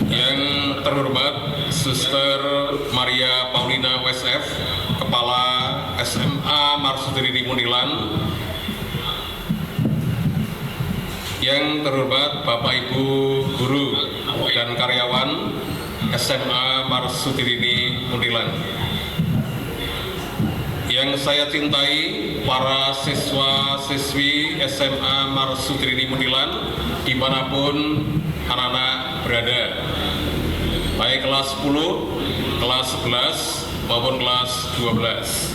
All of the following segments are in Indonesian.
Yang terhormat Suster Maria Paulina WSF, Kepala SMA Marsudiri Munilan. Yang terhormat Bapak Ibu Guru dan karyawan SMA Marsudiri Munilan. Yang saya cintai para siswa-siswi SMA Marsudiri Munilan dimanapun anak-anak berada, baik kelas 10, kelas 11 maupun kelas 12.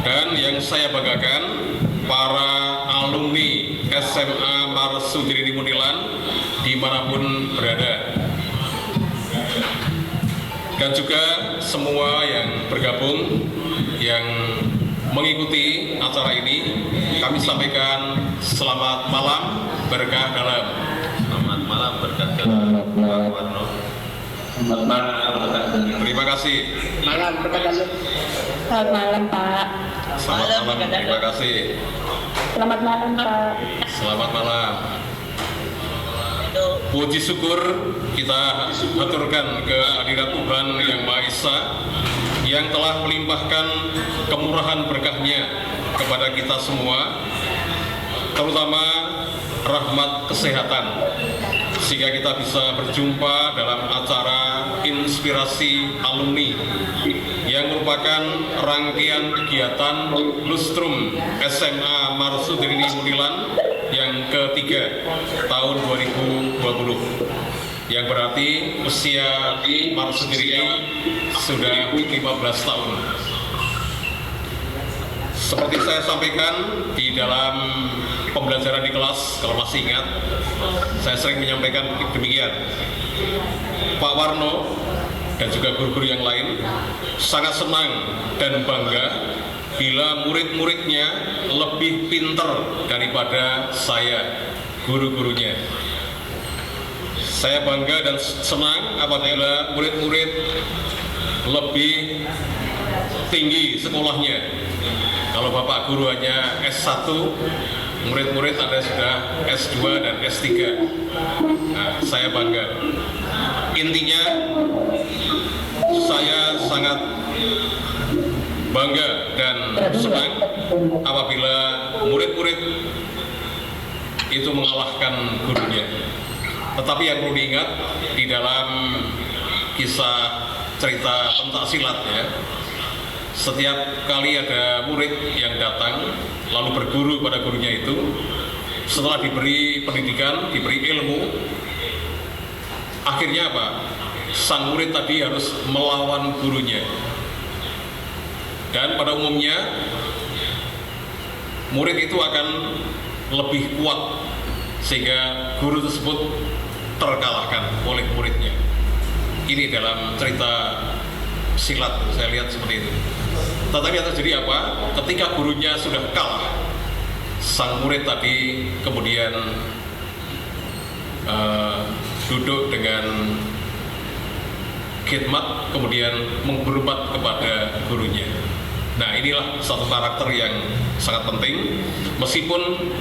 Dan yang saya banggakan, para alumni SMA Marsudiri Munilan dimanapun berada, dan juga semua yang bergabung, yang mengikuti acara ini, kami sampaikan selamat malam, berkah dalam. Selamat malam, berkah dalam. Pak Warno. Selamat malam, berkah dalam. Terima kasih. Malam, berkah dalam. Selamat malam, Pak. Selamat malam, terima kasih. Selamat malam, Pak. Selamat malam. Puji syukur kita aturkan ke hadirat Tuhan Yang Maha Esa yang telah melimpahkan kemurahan berkahnya kepada kita semua, terutama rahmat kesehatan, sehingga kita bisa berjumpa dalam acara inspirasi alumni yang merupakan rangkaian kegiatan Lustrum SMA Marsudiri Munilan yang ketiga tahun 2020, yang berarti usia Marsudiri ini sudah 15 tahun. Seperti saya sampaikan di dalam pembelajaran di kelas, kalau masih ingat, saya sering menyampaikan demikian. Pak Warno dan juga guru-guru yang lain sangat senang dan bangga bila murid-muridnya lebih pinter daripada saya, guru-gurunya. Saya bangga dan senang apabila murid-murid lebih tinggi sekolahnya. Kalau Bapak guru hanya S1, murid-murid ada sudah S2 dan S3. Nah, saya bangga. Intinya, saya sangat bangga dan senang apabila murid-murid itu mengalahkan gurunya. Tetapi yang perlu diingat di dalam kisah cerita pencaksilat, ya, setiap kali ada murid yang datang lalu berguru pada gurunya itu, setelah diberi pendidikan, diberi ilmu, akhirnya apa? Sang murid tadi harus melawan gurunya. Dan pada umumnya murid itu akan lebih kuat sehingga guru tersebut terkalahkan oleh muridnya. Ini dalam cerita silat saya lihat seperti itu. Tetapi yang terjadi apa? Ketika gurunya sudah kalah, sang murid tadi kemudian duduk dengan khidmat, kemudian menghormat kepada gurunya. Nah, inilah satu karakter yang sangat penting. Meskipun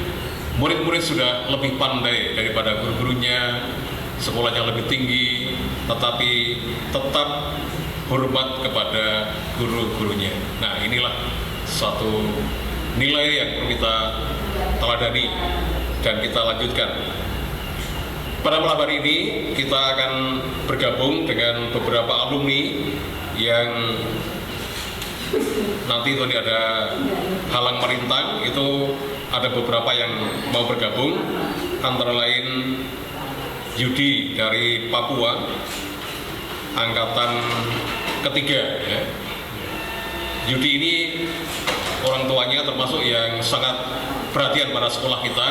murid-murid sudah lebih pandai daripada guru-gurunya, sekolahnya lebih tinggi, tetapi tetap hormat kepada guru-gurunya. Nah, inilah suatu nilai yang perlu kita teladani dan kita lanjutkan. Pada malam hari ini kita akan bergabung dengan beberapa alumni yang nanti tadi ada halang merintang, itu ada beberapa yang mau bergabung, antara lain Yudi dari Papua, angkatan ketiga, ya. Yudi ini orang tuanya termasuk yang sangat perhatian pada sekolah kita,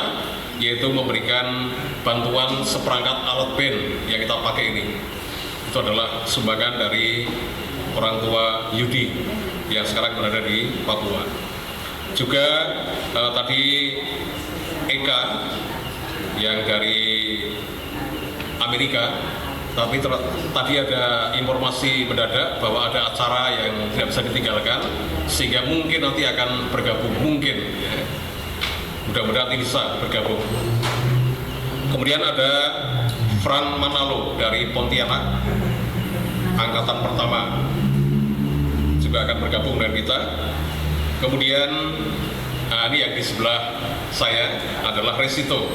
yaitu memberikan bantuan seperangkat alat band yang kita pakai ini. Itu adalah sumbangan dari orang tua Yudi yang sekarang berada di Papua. Juga tadi Eka yang dari Amerika, tapi tadi ada informasi mendadak bahwa ada acara yang tidak bisa ditinggalkan, sehingga mungkin nanti akan bergabung, mungkin, ya. Mudah-mudahan nanti bisa bergabung. Kemudian ada Fran Manalo dari Pontianak, angkatan pertama, juga akan bergabung dengan kita. Kemudian ini yang di sebelah saya adalah Resito.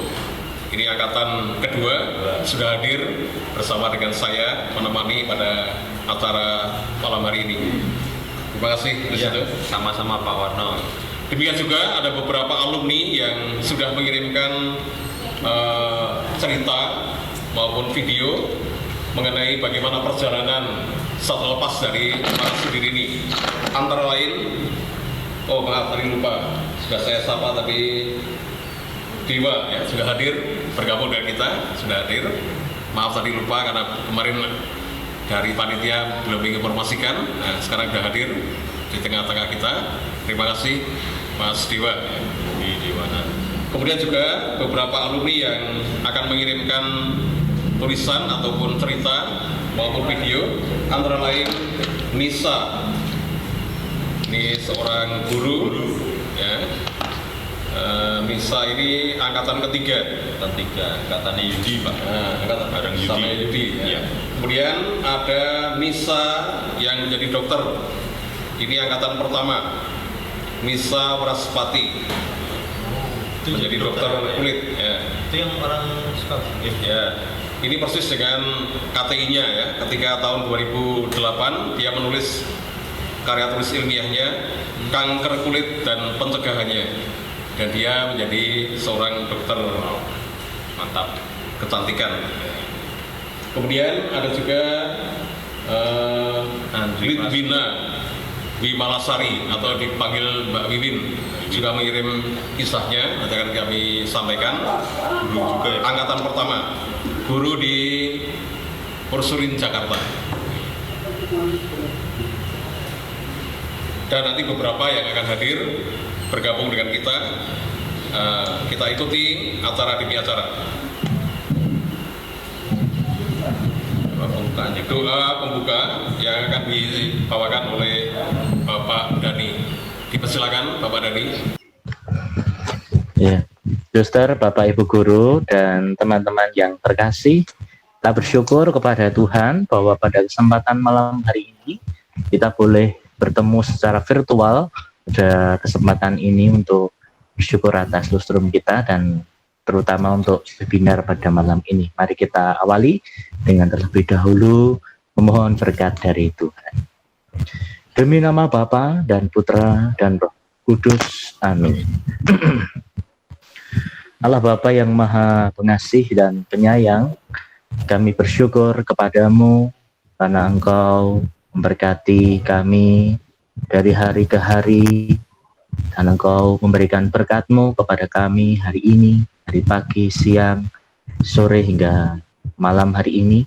Ini angkatan kedua, sudah hadir bersama dengan saya menemani pada acara malam hari ini. Terima kasih, Resito. Ya, sama-sama Pak Warno. Demikian juga ada beberapa alumni yang sudah mengirimkan cerita maupun video mengenai bagaimana perjalanan saat lepas dari para studi ini. Antara lain, maaf tadi lupa, sudah saya sapa tapi Dewa ya sudah hadir bergabung dengan kita, sudah hadir. Maaf tadi lupa karena kemarin dari panitia belum menginformasikan. Nah, sekarang sudah hadir di tengah-tengah kita. Terima kasih Mas Dewa ya, di Dewana. Kemudian juga beberapa alumni yang akan mengirimkan tulisan ataupun cerita maupun video, antara lain Nisa. Ini seorang guru ya. Nisa ini angkatan ketiga, angkatan Yudi Pak. Angkatan bareng Yudi. sama Yudi ya. Kemudian ada Nisa yang menjadi dokter. Ini angkatan pertama, Nisa Waraspati, menjadi dokter kulit ya. Itu yang orang suka Ya, ini persis dengan KTI-nya ya. Ketika tahun 2008 dia menulis karya tulis ilmiahnya kanker kulit dan pencegahannya, dan dia menjadi seorang dokter mantap kecantikan. Kemudian ada juga Lidwina Wimalasari atau dipanggil Mbak Wiwin juga mengirim kisahnya, nanti akan kami sampaikan. Guru juga angkatan pertama, guru di Pursurin Jakarta. Dan nanti beberapa yang akan hadir bergabung dengan kita. Kita ikuti acara demi acara. Doa pembuka yang akan dibawakan oleh Bapak Dani. Dipersilakan Bapak Dani. Ya, Suster, Bapak Ibu Guru, dan teman-teman yang terkasih, kita bersyukur kepada Tuhan bahwa pada kesempatan malam hari ini kita boleh bertemu secara virtual pada kesempatan ini untuk bersyukur atas lustrum kita dan terutama untuk webinar pada malam ini. Mari kita awali dengan terlebih dahulu memohon berkat dari Tuhan. Demi nama Bapa dan Putra dan Roh Kudus. Amin. Allah Bapa yang Maha Pengasih dan Penyayang, kami bersyukur kepadamu karena Engkau memberkati kami dari hari ke hari, dan Engkau memberikan berkat-Mu kepada kami hari ini, hari pagi, siang, sore hingga malam hari ini,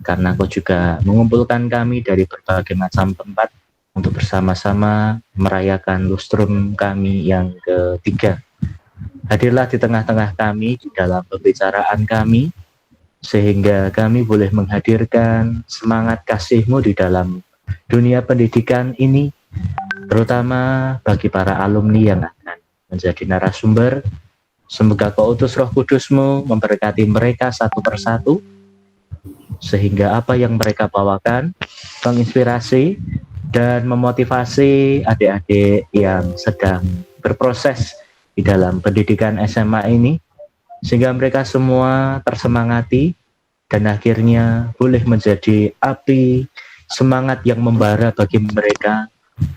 karena Engkau juga mengumpulkan kami dari berbagai macam tempat untuk bersama-sama merayakan lustrum kami yang ketiga. Hadirlah di tengah-tengah kami, di dalam pembicaraan kami, sehingga kami boleh menghadirkan semangat kasih-Mu di dalam dunia pendidikan ini, terutama bagi para alumni yang akan menjadi narasumber. Semoga Kau utus Roh Kudus-Mu memberkati mereka satu persatu, sehingga apa yang mereka bawakan menginspirasi dan memotivasi adik-adik yang sedang berproses di dalam pendidikan SMA ini, sehingga mereka semua tersemangati dan akhirnya boleh menjadi api semangat yang membara bagi mereka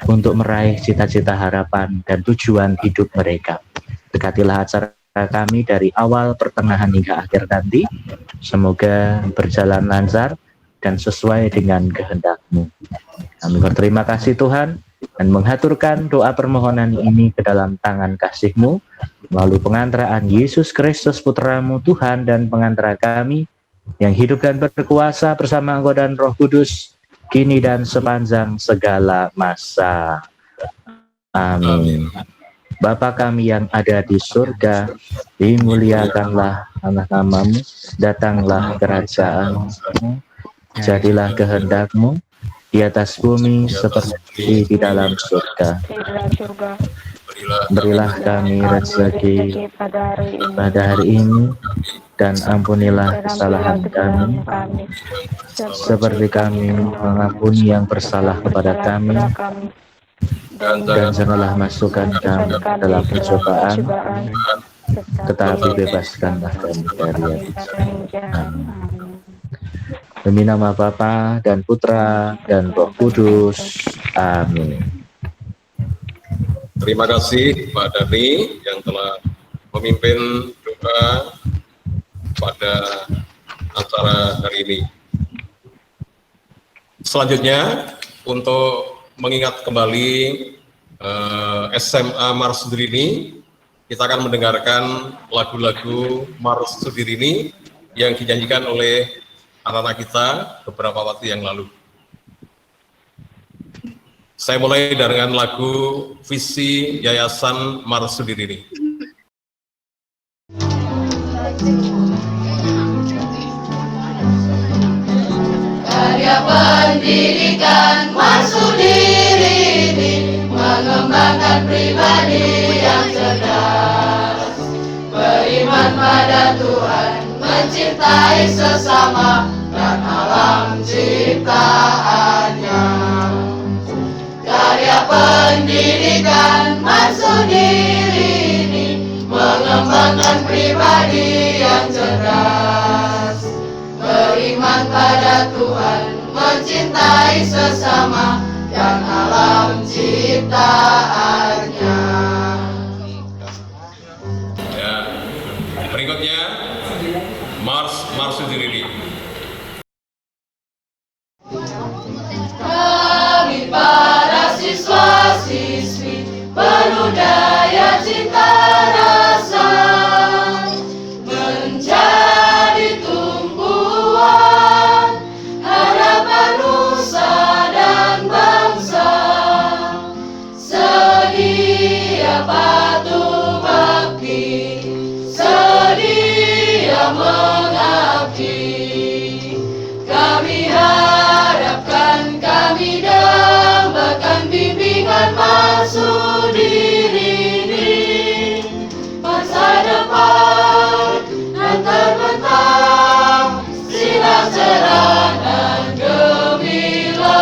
untuk meraih cita-cita, harapan, dan tujuan hidup mereka. Berkatilah acara kami dari awal, pertengahan, hingga akhir nanti. Semoga berjalan lancar dan sesuai dengan kehendak-Mu. Kami berterima kasih Tuhan dan menghaturkan doa permohonan ini ke dalam tangan kasih-Mu melalui pengantaraan Yesus Kristus Putra-Mu Tuhan dan pengantara kami yang hidup dan berkuasa bersama Engkau dan Roh Kudus kini dan sepanjang segala masa. Amin. Bapa kami yang ada di surga, dimuliakanlah nama-Mu, datanglah kerajaan-Mu, jadilah kehendak-Mu di atas bumi seperti di dalam surga. Berilah kami rezeki pada hari ini, dan ampunilah kesalahan kami, seperti kami mengampuni yang bersalah kepada kami, dan janganlah masukkan kami dalam pencobaan, tetapi bebaskanlah kami dari yang jahat. Amin. Demi nama Bapa dan Putra dan Roh Kudus. Amin. Terima kasih Pak Dhani yang telah memimpin doa pada acara hari ini. Selanjutnya, untuk mengingat kembali SMA Mars Sudirini, kita akan mendengarkan lagu-lagu Mars Sudirini yang dinyanyikan oleh anak-anak kita beberapa waktu yang lalu. Saya mulai dengan lagu Visi Yayasan Mars Sudirini. Karya pendidikan Mars Sudirini mengembangkan pribadi yang cerdas, beriman pada Tuhan, mencintai sesama dan alam ciptaannya. Karya pendidikan Mars Sudirini mengembangkan pribadi yang cerdas, beriman pada Tuhan, mencintai sesama dan alam ciptaannya. Ya, berikutnya Mars Sudirini. Kami para siswa-siswi penuh daya cinta rasa, menjadi tumpuan harapan nusa dan bangsa, sedia patuh bakti, sedia mengabdi. Kami harapkan, kami dambakan bimbingan Mars Sudirini, masa depan dan terbentang sinar cerah dan gemilang.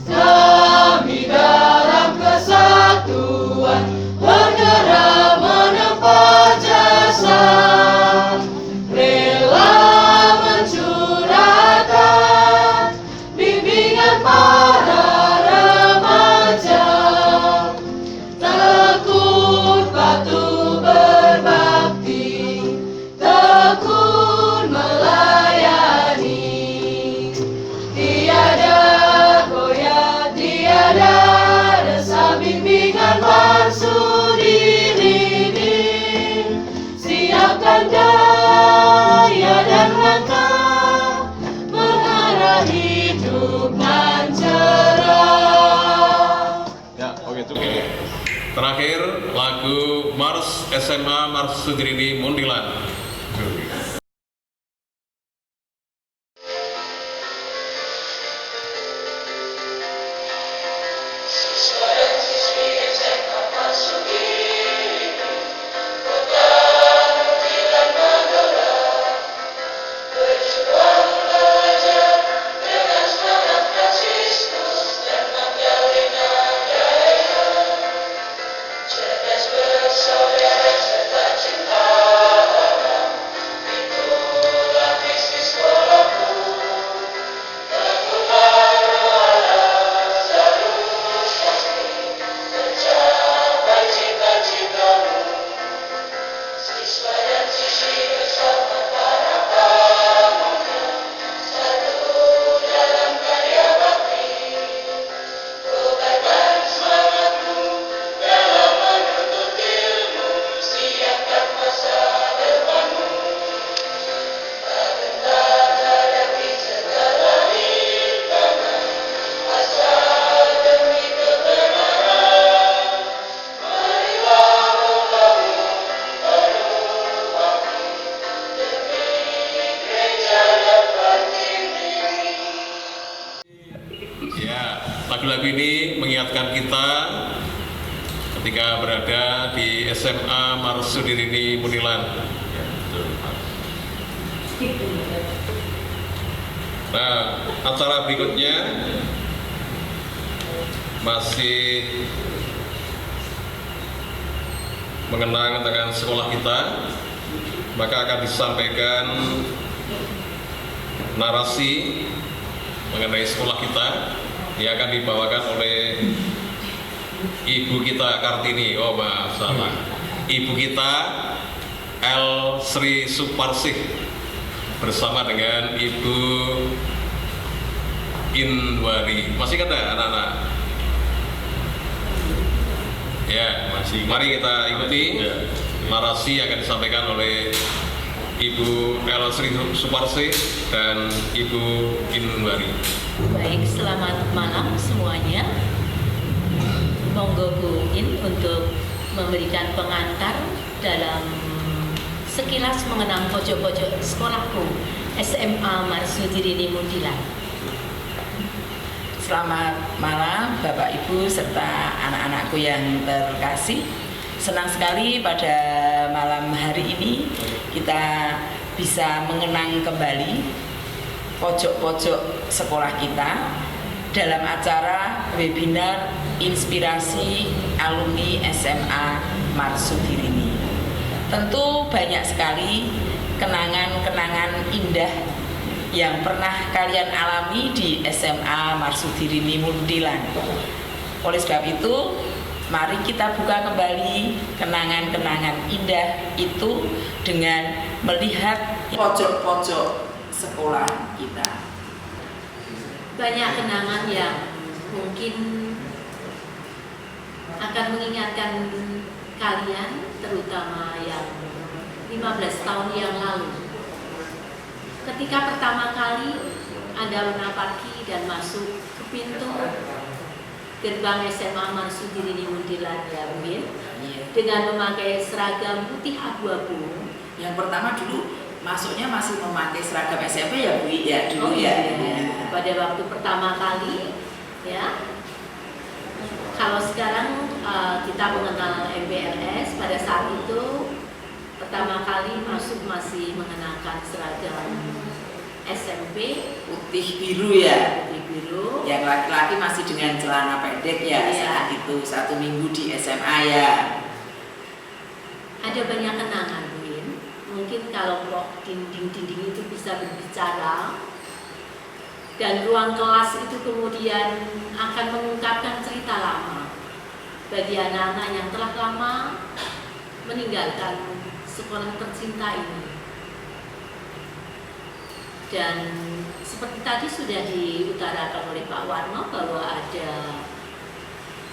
Kami dalam kesatuan bergerak menempa jasa, rela mencurahkan bimbingan para remaja, tekun patuh berbakti, tekun melayani. Tiada goyah, tiada rasa bimbingan Mars Sudirini, siapkan daya dan langkah mengarah hidup nan cerah. Ya, oke, cukup. Terakhir, lagu Mars SMA Mars Sudirini Mundilan. Siswa dan siswi SMA Mars Sudirini, dan menggerak, berjuang belajar dengan semangat Fransiskus dan Magdalena Jaya, cerdas bersaudara serta cinta alam, itulah visi sekolahku, teguhlah rohlah selalu pasti, mencapai cita-citamu. Siswa dan siswi bersama para pemuda, satu dalam karya bakti, kobarkan semangatmu dalam menuntut ilmu, siapkan masa depanmu. Tak gentar hadapi segala rintangan, asal demi kebenaran, marilah membangun penuh waktu demi gereja yang berdiri. Ya, lagu-lagu ini mengingatkan kita ketika berada di SMA Mars Sudirini Mundilan. Ya. Nah, acara berikutnya masih mengenang dengan sekolah kita, maka akan disampaikan narasi mengenai sekolah kita yang akan dibawakan oleh Ibu kita Kartini. Oh, maaf, salah. Ibu kita L. Sri Suparsih bersama dengan Ibu Inwari. Masih ada anak-anak? Ya, masih. Mari kita ikuti narasi yang akan disampaikan oleh Ibu L. Sri Suparsih dan Ibu Inwari. Baik, selamat malam semuanya. Monggo Bu In untuk memberikan pengantar dalam sekilas mengenang pojok-pojok sekolahku SMA Marsudirini Muntilan. Selamat malam Bapak Ibu serta anak-anakku yang terkasih. Senang sekali pada malam hari ini kita bisa mengenang kembali pojok-pojok sekolah kita dalam acara webinar Inspirasi Alumni SMA Marsudirini. Tentu banyak sekali kenangan-kenangan indah yang pernah kalian alami di SMA Marsudirini Muntilan. Oleh sebab itu, mari kita buka kembali kenangan-kenangan indah itu dengan melihat pojok-pojok sekolah kita. Banyak kenangan yang mungkin akan mengingatkan kalian, terutama yang 15 tahun yang lalu. Ketika pertama kali Anda menapaki dan masuk ke pintu gerbang SMA Marsudirini Muntilan, ya Bu In, dengan memakai seragam putih abu-abu. Yang pertama dulu masuknya masih memakai seragam SMP ya Bu ya dulu ya. Pada waktu pertama kali ya. Kalau sekarang kita mengenal MBLS, pada saat itu pertama kali masuk masih mengenakan seragam SMP Putih biru ya. putih biru. Yang laki-laki masih dengan celana pendek ya, Iya. saat itu 1 minggu di SMA ya. Ada banyak kenangan, Bu In. Mungkin kalau dinding-dinding itu bisa berbicara dan ruang kelas itu kemudian akan mengungkapkan cerita lama bagi anak-anak yang telah lama meninggalkan sekolah tercinta ini. Dan seperti tadi sudah diutarakan oleh Pak Warno bahwa ada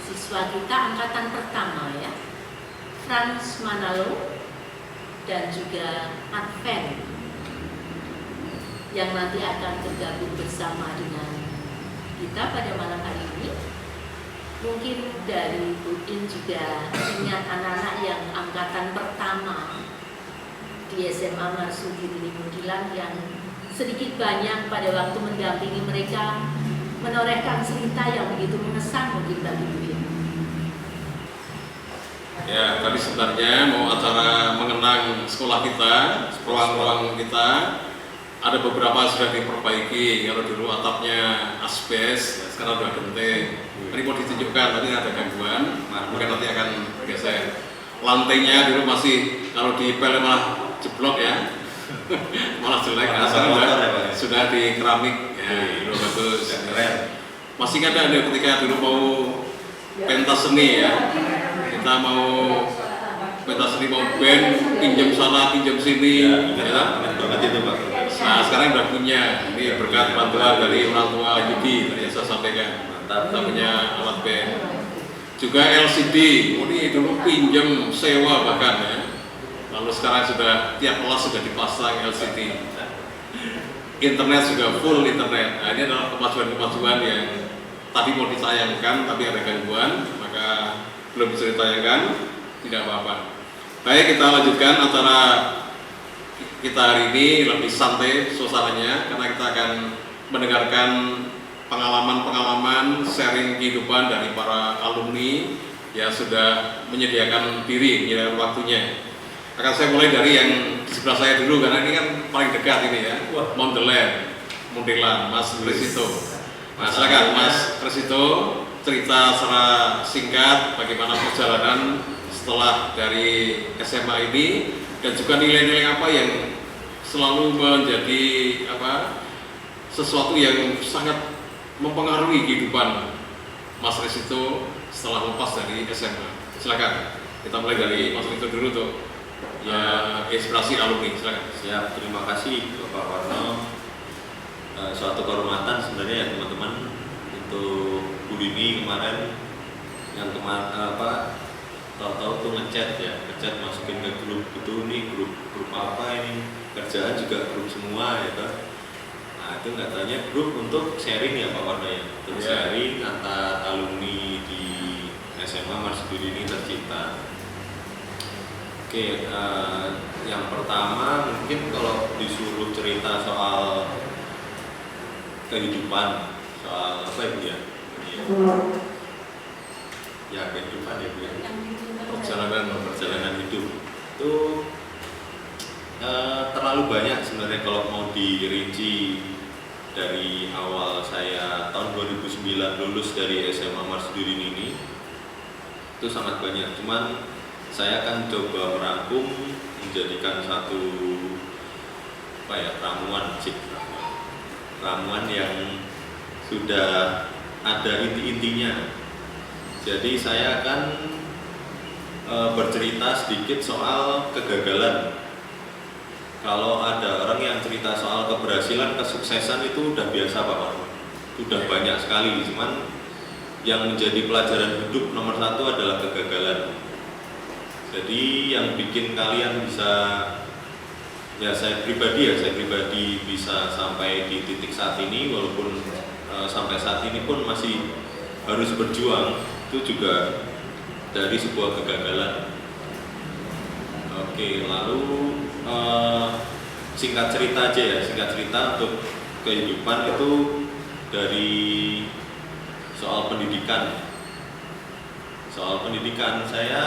siswa kita angkatan pertama ya, Frans Manalo dan juga Adven yang nanti akan bergabung bersama dengan kita pada malam hari ini. Mungkin dari Bu In juga ingat anak-anak yang angkatan pertama di SMA Marsudirini Muntilan yang sedikit banyak pada waktu mendampingi mereka menorehkan cerita yang begitu mengesan mungkin bagi Bu In. Ya, tadi sebenarnya mau acara mengenang sekolah kita, ruang-ruang kita. Ada beberapa sudah diperbaiki. Kalau dulu atapnya asbes, sekarang sudah genting. Ini mau ditunjukkan, tadi ada gangguan. Nah, mungkin nanti akan bergeser. Lantainya dulu masih, kalau dipel malah jeblok ya, malah jelek. Nah, sekarang sudah di keramik, ya, dulu bagus. Masih ada ketika dulu mau pentas seni ya, kita mau pentas seni, mau band, pinjam sana, pinjam sini, ya. Nah, sekarang udah punya, ini berkat bantuan dari orang tua Yudi, tadi saya sampaikan, kita punya alat band. Juga LCD, ini dulu pinjam, sewa bahkan ya. Lalu sekarang sudah, tiap kelas sudah dipasang LCD. Internet juga full internet. Nah, ini adalah kemajuan-kemajuan yang tadi mau ditayangkan, tapi ada gangguan, maka belum bisa ditayangkan, tidak apa-apa. Baik, kita lanjutkan acara kita hari ini lebih santai suasananya karena kita akan mendengarkan pengalaman-pengalaman sharing kehidupan dari para alumni yang sudah menyediakan diri, menyediakan waktunya. Akan saya mulai dari yang di sebelah saya dulu karena ini kan paling dekat ini ya. Mondeland, Muntilan, Mas Resito. Nah, silakan Mas Resito cerita secara singkat bagaimana perjalanan setelah dari SMA ini dan juga nilai-nilai apa yang selalu menjadi sesuatu yang sangat mempengaruhi kehidupan Mas Resito setelah lepas dari SMA. Silakan kita mulai dari Mas Resito dulu tuh ya, inspirasi alumni. Silakan. Siap, terima kasih Bapak Warno. Suatu kehormatan sebenarnya ya teman-teman untuk Bu Dini kemarin yang tahu-tahu tuh ngechat masukin ke grup itu, nih grup apa ini, kerjaan juga grup semua gitu. Nah itu nggak tanya grup untuk sharing ya Pak Warno ya, untuk sharing antar alumni di SMA Marsudin ini tercipta. Oke, yang pertama mungkin kalau disuruh cerita soal kehidupan, soal apa ya Bu ya? Ya kehidupan ya Bu ya. Perjalanan hidup itu terlalu banyak sebenarnya kalau mau dirinci. Dari awal saya tahun 2009 lulus dari SMA Marsudin ini itu sangat banyak, cuman saya akan coba merangkum menjadikan satu ramuan yang sudah ada inti-intinya. Jadi saya akan bercerita sedikit soal kegagalan. Kalau ada orang yang cerita soal keberhasilan, kesuksesan itu udah biasa Pak Warno, udah banyak sekali. Cuman yang menjadi pelajaran hidup nomor satu adalah kegagalan. Jadi yang bikin kalian bisa, saya pribadi bisa sampai di titik saat ini, walaupun sampai saat ini pun masih harus berjuang, itu juga dari sebuah kegagalan. Oke, lalu singkat cerita untuk kehidupan itu dari soal pendidikan. Saya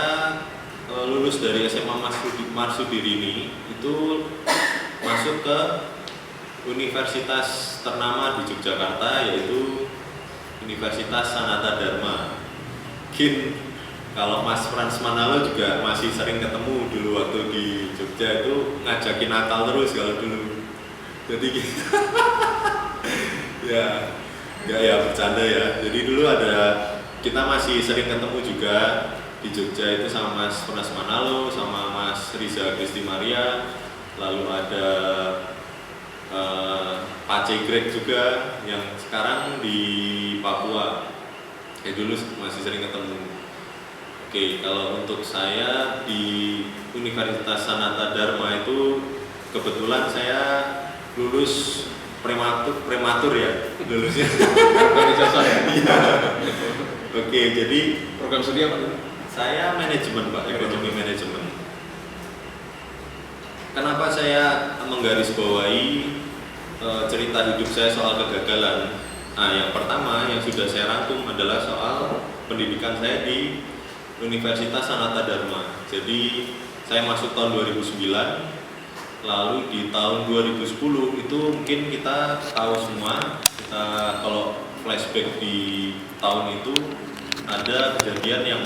lulus dari SMA Marsudin ini itu masuk ke universitas ternama di Yogyakarta, yaitu Universitas Sanata Dharma. Mungkin kalau Mas Frans Manalo juga masih sering ketemu dulu waktu di Jogja, itu ngajakin nakal terus kalau dulu. Jadi gitu. ya bercanda ya. Jadi dulu kita masih sering ketemu juga di Jogja itu sama Mas Frans Manalo, sama Mas Riza Kristi Maria, lalu ada Pak Cegrek juga yang sekarang di Papua. Dulu masih sering ketemu. Oke, kalau untuk saya di Universitas Sanata Dharma itu kebetulan saya lulus prematur ya, lulusnya. Oke, jadi program studi apa? Saya manajemen Pak, ekonomi manajemen. Kenapa saya menggarisbawahi cerita hidup saya soal kegagalan? Nah, yang pertama yang sudah saya rangkum adalah soal pendidikan saya di Universitas Sanata Dharma. Jadi saya masuk tahun 2009, lalu di tahun 2010 itu mungkin kita tahu semua. Kita kalau flashback di tahun itu ada kejadian yang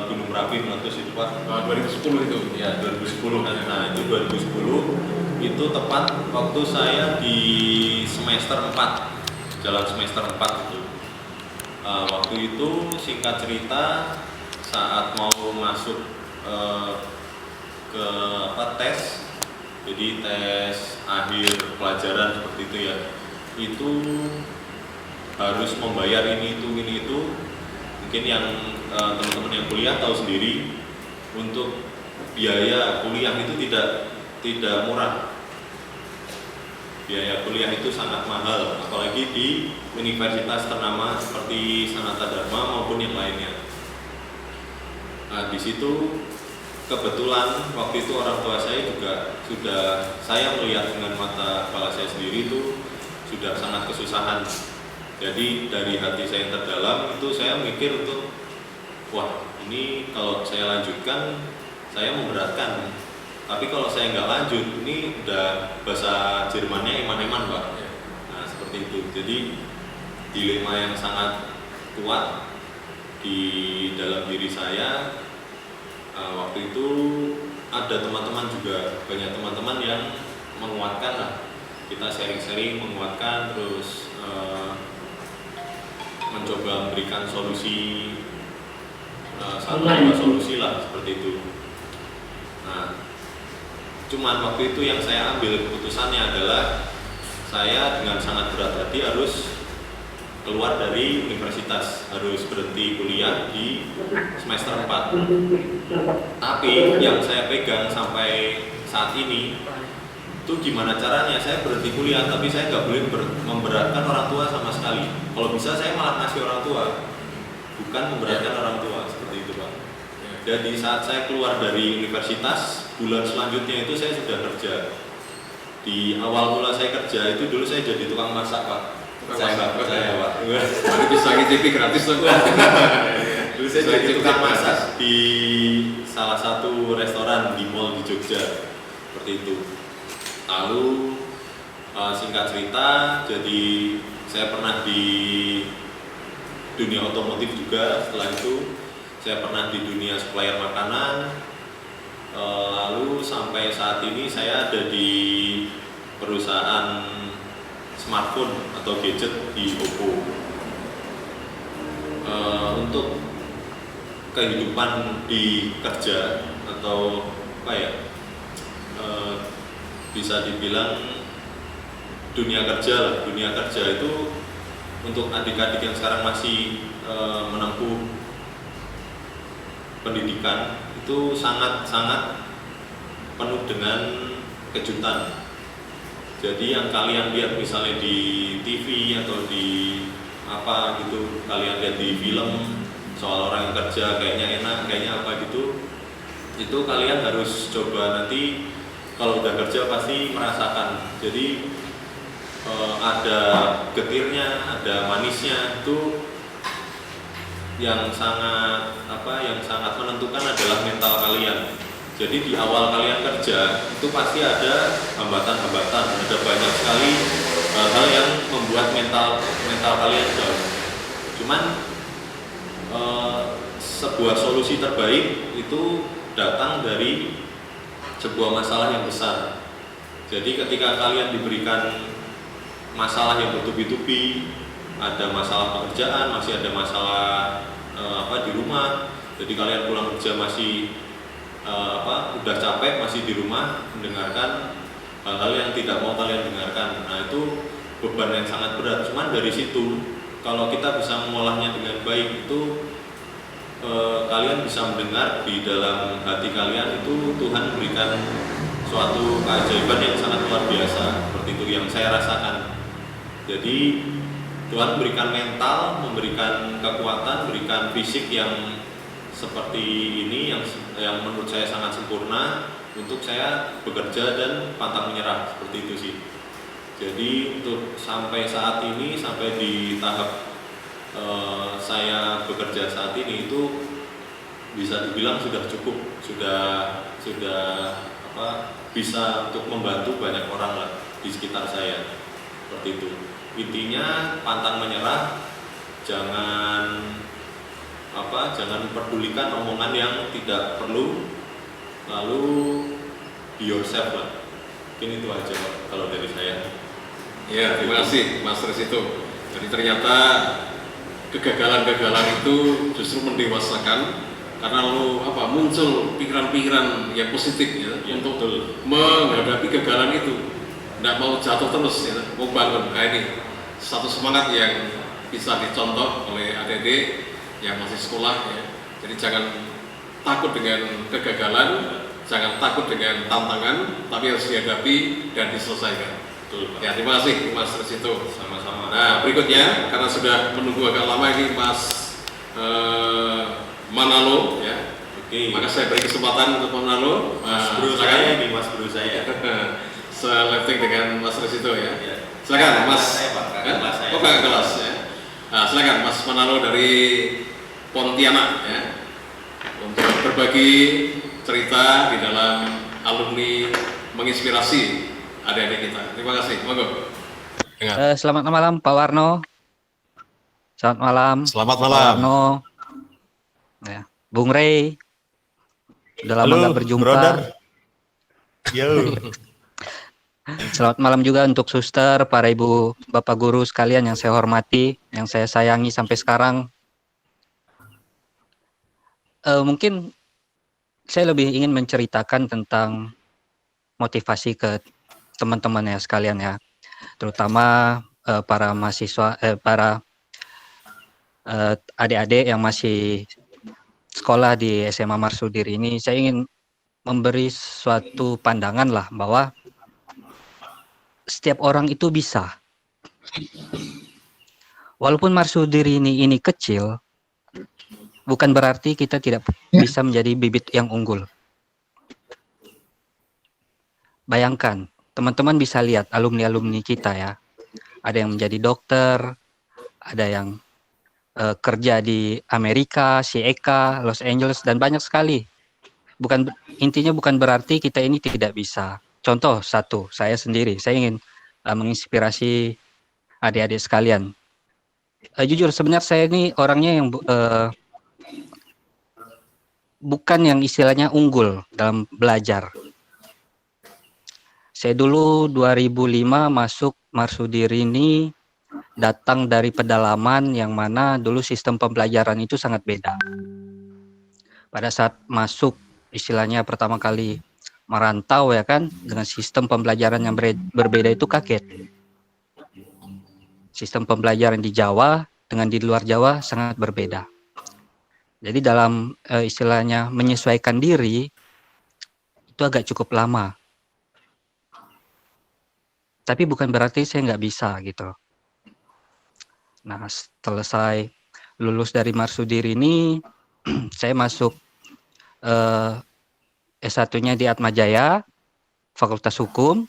Gunung Merapi meletus itu Pak. 2010 itu. Ya 2010. Nah itu 2010 itu tepat waktu saya di semester 4, jalan semester 4 itu. Waktu itu singkat cerita saat mau masuk ke tes, jadi tes akhir pelajaran seperti itu ya, itu harus membayar ini itu. Mungkin yang teman-teman yang kuliah tahu sendiri, untuk biaya kuliah itu tidak murah. Biaya kuliah itu sangat mahal, apalagi di universitas ternama seperti Sanata Dharma maupun yang lainnya. Nah, di situ kebetulan waktu itu orang tua saya juga saya melihat dengan mata kepala saya sendiri itu sudah sangat kesusahan. Jadi dari hati saya yang terdalam itu saya mikir untuk, wah ini kalau saya lanjutkan saya memberatkan Tapi kalau saya nggak lanjut, ini udah bahasa Jermannya eman-eman Pak. Nah seperti itu. Jadi dilema yang sangat kuat di dalam diri saya. Waktu itu ada teman-teman juga, banyak teman-teman yang menguatkan lah. Kita sharing-sharing, menguatkan, terus mencoba memberikan solusi, satu dua solusi lah seperti itu. Nah, cuman waktu itu yang saya ambil keputusannya adalah saya dengan sangat berat hati harus keluar dari universitas, harus berhenti kuliah di semester 4. Tapi yang saya pegang sampai saat ini itu gimana caranya saya berhenti kuliah tapi saya nggak boleh memberatkan orang tua sama sekali. Kalau bisa saya malah ngasih orang tua, bukan memberatkan orang tua, seperti itu Pak. Jadi saat saya keluar dari universitas, bulan selanjutnya itu saya sudah kerja. Di awal mula saya kerja itu dulu saya jadi tukang masak Pak. Saya nggak percaya Pak. Nanti bisa ngicipi gratis tuh. Dulu saya jadi tukang masak di salah satu restoran di mall di Jogja, seperti itu. Lalu singkat cerita, jadi saya pernah di dunia otomotif juga. Setelah itu saya pernah di dunia supplier makanan. Lalu sampai saat ini saya ada di perusahaan smartphone atau gadget di Oppo. Untuk kehidupan di kerja atau apa ya, bisa dibilang dunia kerja lah. Dunia kerja itu untuk adik-adik yang sekarang masih menempuh pendidikan itu sangat-sangat penuh dengan kejutan. Jadi yang kalian lihat misalnya di TV atau di apa gitu, kalian lihat di film soal orang yang kerja kayaknya enak, kayaknya apa gitu, itu kalian harus coba nanti kalau udah kerja pasti merasakan. Jadi ada getirnya, ada manisnya. Itu yang sangat menentukan adalah mental kalian. Jadi di awal kalian kerja itu pasti ada hambatan-hambatan, ada banyak sekali hal-hal yang membuat mental kalian down. Cuman sebuah solusi terbaik itu datang dari sebuah masalah yang besar. Jadi ketika kalian diberikan masalah yang bertubi-tubi, ada masalah pekerjaan, masih ada masalah di rumah. Jadi kalian pulang kerja masih udah capek, masih di rumah mendengarkan hal-hal yang tidak mau kalian dengarkan. Nah itu beban yang sangat berat. Cuman dari situ kalau kita bisa mengolahnya dengan baik itu kalian bisa mendengar di dalam hati kalian itu Tuhan berikan suatu keajaiban yang sangat luar biasa. Seperti itu yang saya rasakan. Jadi Tuhan berikan mental, memberikan kekuatan, berikan fisik yang seperti ini yang menurut saya sangat sempurna untuk saya bekerja dan pantang menyerah, seperti itu sih. Jadi untuk sampai saat ini, sampai di tahap saya bekerja saat ini itu bisa dibilang sudah cukup, sudah bisa untuk membantu banyak orang lah di sekitar saya, seperti itu. Intinya pantang menyerah, jangan memperdulikan omongan yang tidak perlu, lalu be yourself lah. Mungkin itu aja Pak, kalau dari saya. Ya, terima kasih Mas Resito. Jadi ternyata kegagalan-kegagalan itu justru mendewasakan karena muncul pikiran-pikiran yang positif ya, untuk menghadapi kegagalan itu. Tidak mau jatuh terus ya, mau bangun. Nah, ini satu semangat yang bisa dicontoh oleh adik-adik yang masih sekolah ya. Jadi jangan takut dengan kegagalan, jangan takut dengan tantangan, tapi harus dihadapi dan diselesaikan. Betul, ya, terima kasih Mas Resito. Sama-sama. Nah, berikutnya karena sudah menunggu agak lama ini Mas Manalo ya. Oke. Maka saya beri kesempatan untuk Manalo. Mas bro saya ini, Mas bro saya. Seleting dengan Mas Resito ya. Ya. Silakan Mas. Kelas saya. Oh, kakak kelas ya. Nah, silakan Mas Manalo dari Pontianak ya. Untuk berbagi cerita di dalam alumni menginspirasi adik-adik kita. Terima kasih. Monggo. Selamat malam Pak Warno. Selamat malam. Selamat Pak malam. Warno. Ya. Bung Rey. Udah lama nggak berjumpa. Brother. Yo. Selamat malam juga untuk suster, para ibu, bapak guru sekalian yang saya hormati, yang saya sayangi sampai sekarang. Mungkin saya lebih ingin menceritakan tentang motivasi ke teman-teman ya sekalian ya, terutama para mahasiswa, para adik-adik yang masih sekolah di SMA Marsudir ini. Saya ingin memberi suatu pandangan lah bahwa setiap orang itu bisa. Walaupun Marsudir ini kecil, bukan berarti kita tidak bisa menjadi bibit yang unggul. Bayangkan, teman-teman bisa lihat alumni-alumni kita ya. Ada yang menjadi dokter, ada yang kerja di Amerika, si Eka, Los Angeles, dan banyak sekali. Intinya bukan berarti kita ini tidak bisa. Contoh satu, saya sendiri, saya ingin menginspirasi adik-adik sekalian. Jujur sebenarnya saya ini orangnya yang bukan yang istilahnya unggul dalam belajar. Saya dulu 2005 masuk Marsudir ini datang dari pedalaman yang mana dulu sistem pembelajaran itu sangat beda. Pada saat masuk istilahnya pertama kali merantau ya kan, dengan sistem pembelajaran yang berbeda itu kaget. Sistem pembelajaran di Jawa dengan di luar Jawa sangat berbeda. Jadi dalam istilahnya menyesuaikan diri itu agak cukup lama. Tapi bukan berarti saya nggak bisa gitu. Nah, selesai lulus dari Marsudir ini, saya masuk S1-nya di Atmajaya, Fakultas Hukum.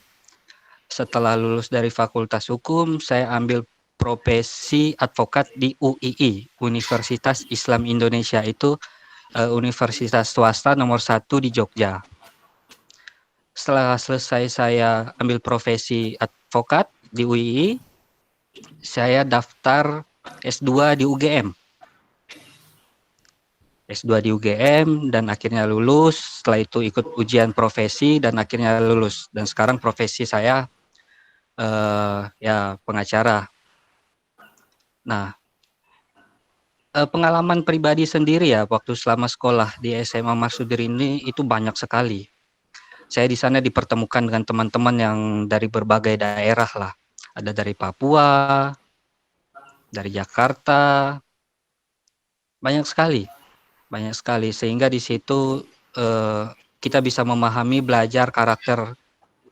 Setelah lulus dari Fakultas Hukum, saya ambil profesi advokat di UII, Universitas Islam Indonesia, itu universitas swasta nomor 1 di Jogja. Setelah selesai saya ambil profesi advokat di UII, saya daftar S2 di UGM. S2 di UGM dan akhirnya lulus. Setelah itu ikut ujian profesi dan akhirnya lulus. Dan sekarang profesi saya ya pengacara. Nah, pengalaman pribadi sendiri ya waktu selama sekolah di SMA Marsudir ini itu banyak sekali. Saya di sana dipertemukan dengan teman-teman yang dari berbagai daerah lah. Ada dari Papua, dari Jakarta, banyak sekali sehingga di situ kita bisa memahami, belajar karakter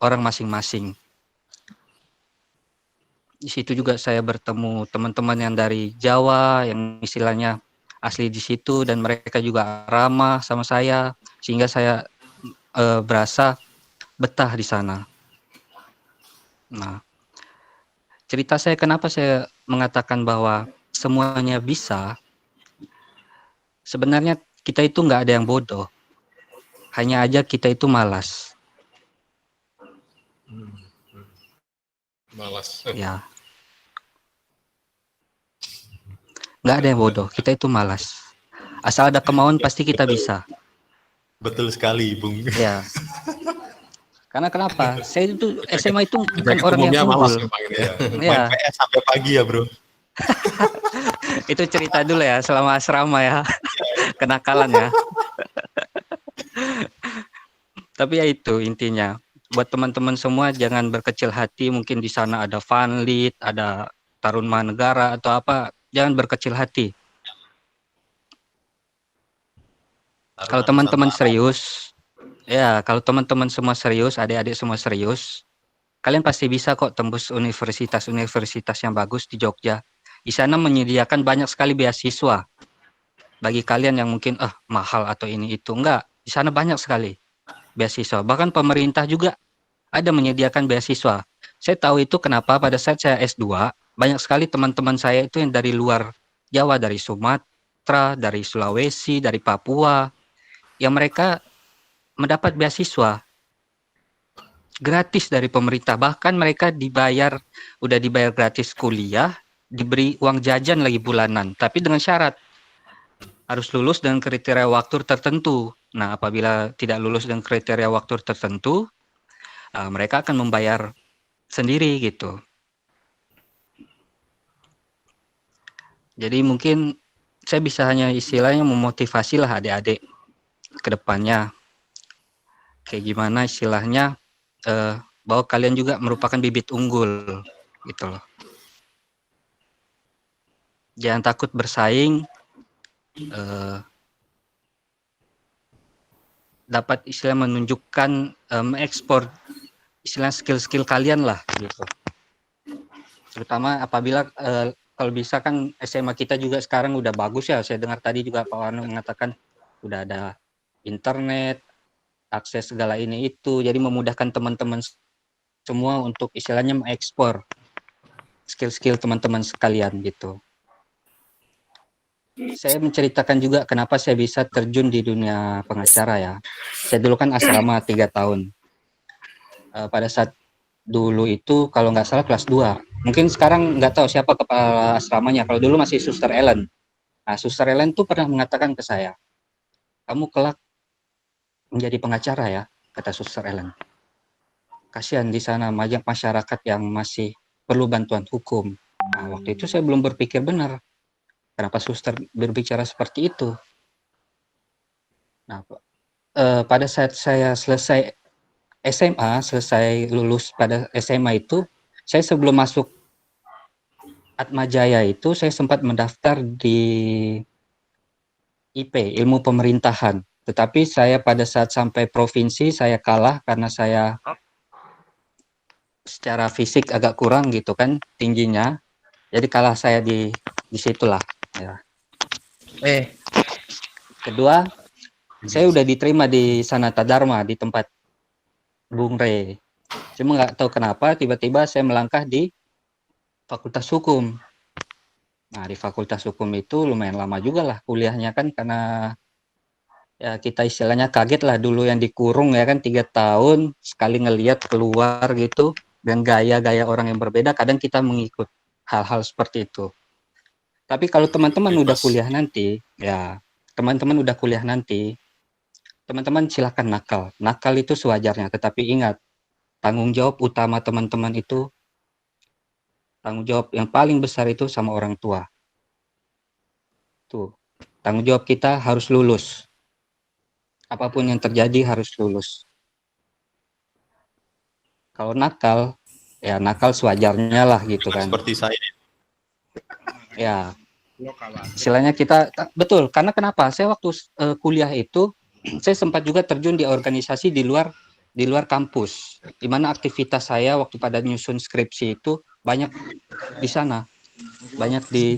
orang masing-masing. Di situ juga saya bertemu teman-teman yang dari Jawa yang istilahnya asli di situ dan mereka juga ramah sama saya sehingga saya berasa betah di sana. Nah, cerita saya kenapa saya mengatakan bahwa semuanya bisa. Sebenarnya kita itu nggak ada yang bodoh. Hanya aja kita itu malas. Malas. Ya. Nggak ada yang bodoh. Kita itu malas. Asal ada kemauan pasti kita bisa. Betul sekali, Bung. Ya. Karena kenapa? Saya itu SMA itu bukan orang yang malas unggul. ya. Ya. Main PS sampai pagi ya, Bro. Itu cerita dulu ya selama asrama ya. Kenakalan ya. Tapi ya itu intinya. Buat teman-teman semua jangan berkecil hati, mungkin di sana ada Funlit, ada Tarun Manegara atau apa, jangan berkecil hati. Kalau teman-teman serius, ya kalau teman-teman semua serius, adik-adik semua serius, kalian pasti bisa kok tembus universitas-universitas yang bagus di Jogja. Di sana menyediakan banyak sekali beasiswa. Bagi kalian yang mungkin mahal atau ini itu, enggak. Di sana banyak sekali beasiswa. Bahkan pemerintah juga ada menyediakan beasiswa. Saya tahu itu kenapa pada saat saya S2, banyak sekali teman-teman saya itu yang dari luar Jawa, dari Sumatera, dari Sulawesi, dari Papua, yang mereka mendapat beasiswa gratis dari pemerintah. Bahkan mereka udah dibayar gratis kuliah, diberi uang jajan lagi bulanan. Tapi dengan syarat harus lulus dengan kriteria waktu tertentu. Nah, apabila tidak lulus dengan kriteria waktu tertentu, mereka akan membayar sendiri gitu. Jadi mungkin saya bisa hanya istilahnya memotivasi lah adik-adik ke depannya. Kayak gimana istilahnya, bahwa kalian juga merupakan bibit unggul gitu loh. Jangan takut bersaing, dapat istilah menunjukkan, ekspor istilah skill-skill kalian lah gitu. Terutama apabila kalau bisa kan SMA kita juga sekarang udah bagus ya. Saya dengar tadi juga Pak Warno mengatakan udah ada internet, akses segala ini itu, jadi memudahkan teman-teman semua untuk istilahnya mengekspor skill-skill teman-teman sekalian gitu. Saya menceritakan juga kenapa saya bisa terjun di dunia pengacara ya. Saya dulu kan asrama 3 tahun. Pada saat dulu itu kalau nggak salah kelas 2. Mungkin sekarang nggak tahu siapa kepala asramanya. Kalau dulu masih Suster Ellen. Nah, Suster Ellen tuh pernah mengatakan ke saya, kamu kelak menjadi pengacara ya, kata Suster Ellen. Kasihan di sana banyak masyarakat yang masih perlu bantuan hukum. Nah, waktu itu saya belum berpikir benar. Kenapa Suster berbicara seperti itu? Nah, pada saat saya selesai SMA, selesai lulus pada SMA itu, saya sebelum masuk Atmajaya itu, saya sempat mendaftar di IP, Ilmu Pemerintahan. Tetapi saya pada saat sampai provinsi, saya kalah karena saya secara fisik agak kurang gitu kan, tingginya. Jadi kalah saya di situlah. Ya. Kedua, saya udah diterima di Sanata Dharma di tempat Bung Rey. Cuma nggak tahu kenapa tiba-tiba saya melangkah di Fakultas Hukum. Nah, di Fakultas Hukum itu lumayan lama juga lah kuliahnya kan, karena ya kita istilahnya kaget lah dulu yang dikurung ya kan 3 tahun, sekali ngelihat keluar gitu dan gaya-gaya orang yang berbeda, kadang kita mengikut hal-hal seperti itu. Tapi kalau teman-teman udah kuliah nanti, ya teman-teman udah kuliah nanti, teman-teman silahkan nakal. Nakal itu sewajarnya, tetapi ingat, tanggung jawab utama teman-teman itu, tanggung jawab yang paling besar itu sama orang tua. Tuh, tanggung jawab kita harus lulus. Apapun yang terjadi harus lulus. Kalau nakal, ya nakal sewajarnya lah gitu kan. Seperti saya. Ya, istilahnya kita betul, karena kenapa? Saya waktu kuliah itu saya sempat juga terjun di organisasi di luar kampus, di mana aktivitas saya waktu pada nyusun skripsi itu banyak di sana, banyak di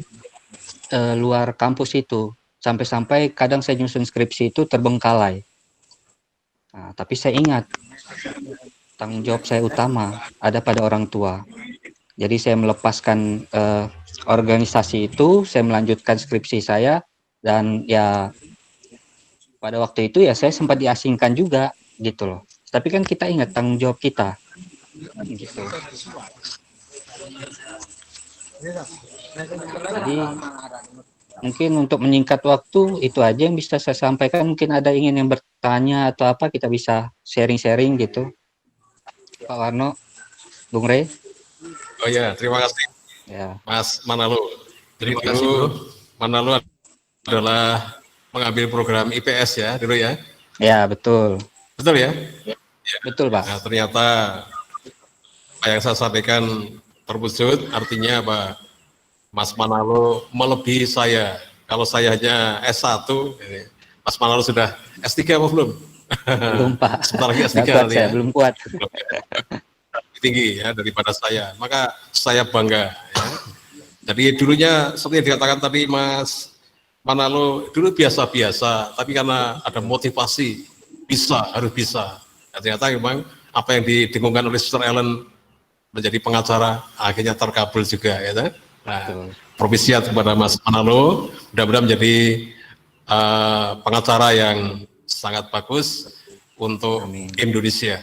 luar kampus itu, sampai-sampai kadang saya nyusun skripsi itu terbengkalai. Nah, tapi saya ingat tanggung jawab saya utama ada pada orang tua. Jadi saya melepaskan organisasi itu, saya melanjutkan skripsi saya, dan ya pada waktu itu ya saya sempat diasingkan juga gitu loh. Tapi kan kita ingat tanggung jawab kita gitu. Jadi mungkin untuk menyingkat waktu itu aja yang bisa saya sampaikan. Mungkin ada ingin yang bertanya atau apa, kita bisa sharing-sharing gitu. Pak Warno, Bung Rey. Oh ya, terima kasih. Ya. Mas Manalo. Jadi Terima kasih, Bro. Manalo adalah mengambil program IPS ya dulu ya. Ya, betul. Betul ya? Ya. Betul, Pak. Nah, ternyata apa yang saya sampaikan terwujud, artinya apa? Mas Manalo melebihi saya. Kalau saya hanya S1, Mas Manalo sudah S3 apa belum? Belum, Pak. Sebentar lagi S3 kuat nanti saya, ya. belum kuat. Tinggi ya daripada saya, maka saya bangga ya. Jadi dulunya seperti yang dikatakan tadi Mas Manalo, dulu biasa-biasa, tapi karena ada motivasi harus bisa. Ya, ternyata memang apa yang didengungkan oleh Sister Ellen menjadi pengacara akhirnya terkabul juga ya kan? Nah, propisiat kepada Mas Manalo, mudah-mudahan menjadi pengacara yang sangat bagus untuk Indonesia.